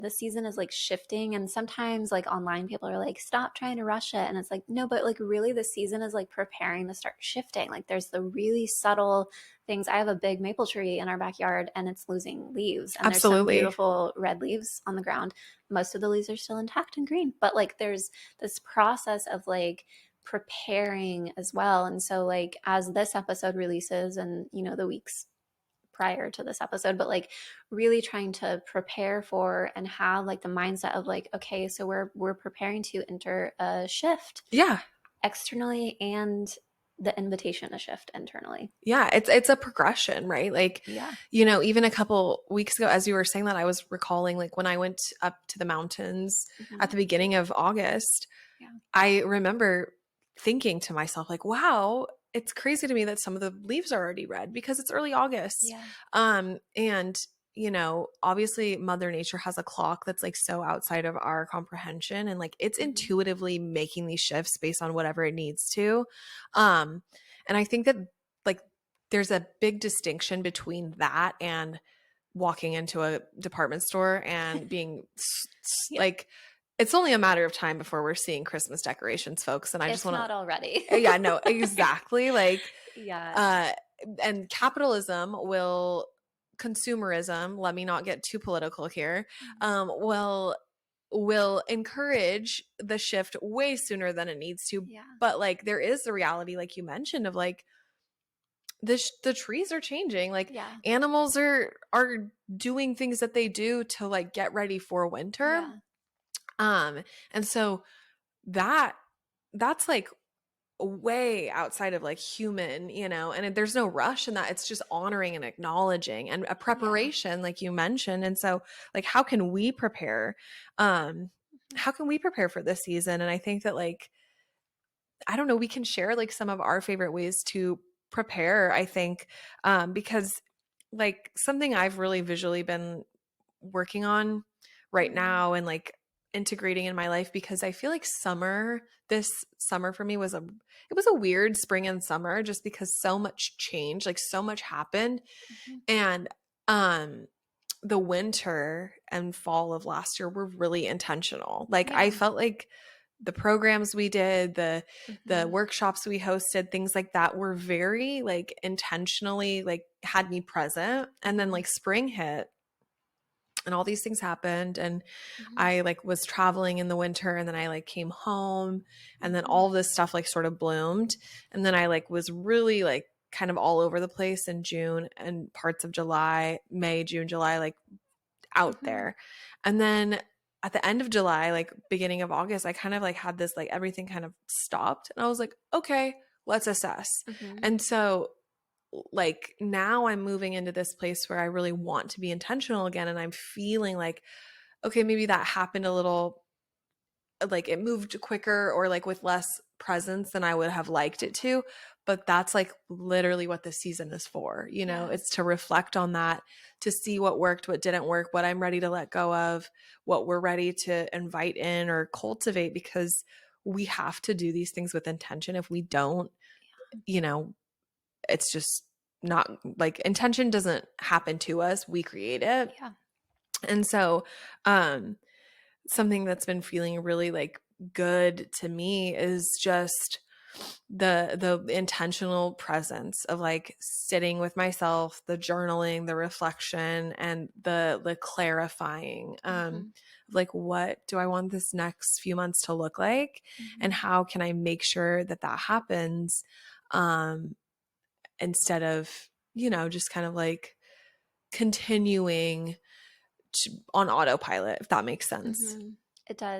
the season is like shifting, and sometimes like online people are like, stop trying to rush it, and it's like, no, but like really the season is like preparing to start shifting. Like there's the really subtle things. I have a big maple tree in our backyard and it's losing leaves, and there's some Absolutely. beautiful red leaves on the ground. Most of the leaves are still intact and green, but like there's this process of like preparing as well. And so like as this episode releases, and you know, the weeks prior to this episode, but like really trying to prepare for and have like the mindset of like, okay, so we're preparing to enter a shift Yeah. externally and the invitation to shift internally. Yeah, it's a progression, right? Like, Yeah. you know, even a couple weeks ago, as you were saying that, I was recalling like when I went up to the mountains Mm-hmm. at the beginning of August, Yeah. I remember thinking to myself, like, wow, it's crazy to me that some of the leaves are already red because it's early August. Yeah. And you know, obviously Mother Nature has a clock that's like so outside of our comprehension, and like it's Mm-hmm. intuitively making these shifts based on whatever it needs to. Um, and I think that like there's a big distinction between that and walking into a department store and being Yeah. like, it's only a matter of time before we're seeing Christmas decorations, folks. And I just It's want not already. to, yeah, no, exactly. Like, Yeah. uh, and capitalism will, consumerism, let me not get too political here, will encourage the shift way sooner than it needs to. Yeah. But like there is the reality, like you mentioned, of like the trees are changing. Like Yeah. animals are doing things that they do to like get ready for winter. Yeah. And so that's like way outside of like human, you know, and there's no rush in that. It's just honoring and acknowledging and a Yeah. preparation, like you mentioned. And so like how can we prepare? How can we prepare for this season? And I think that like, I don't know, we can share like some of our favorite ways to prepare, I think, because like something I've really visually been working on right Mm-hmm. now and like integrating in my life, because I feel like this summer for me it was a weird spring and summer just because so much changed, like so much happened. Mm-hmm. And the winter and fall of last year were really intentional. Like I Yeah. felt like the programs we did, the Mm-hmm. workshops we hosted, things like that were very like intentionally like had me present. And then like spring hit and all these things happened, and Mm-hmm. I like was traveling in the winter, and then I like came home, and then Mm-hmm. all this stuff like sort of bloomed. And then I like was really like kind of all over the place in June and parts of July, May, June, July, like out Mm-hmm. there. And then at the end of July, like beginning of August, I kind of like had this like everything kind of stopped, and I was like, okay, let's assess. Mm-hmm. And so like now I'm moving into this place where I really want to be intentional again, and I'm feeling like, okay, maybe that happened a little, like it moved quicker or like with less presence than I would have liked it to. But that's like literally what this season is for. You know, Yeah. it's to reflect on that, to see what worked, what didn't work, what I'm ready to let go of, what we're ready to invite in or cultivate, because we have to do these things with intention. If we don't, you know, it's just not, like, intention doesn't happen to us, we create it. Yeah. And so something that's been feeling really like good to me is just the intentional presence of like sitting with myself, the journaling, the reflection, and the clarifying, Mm-hmm. like what do I want this next few months to look like, and Mm-hmm. how can I make sure that that happens, instead of, you know, just kind of like continuing on autopilot, if that makes sense. Mm-hmm. It does.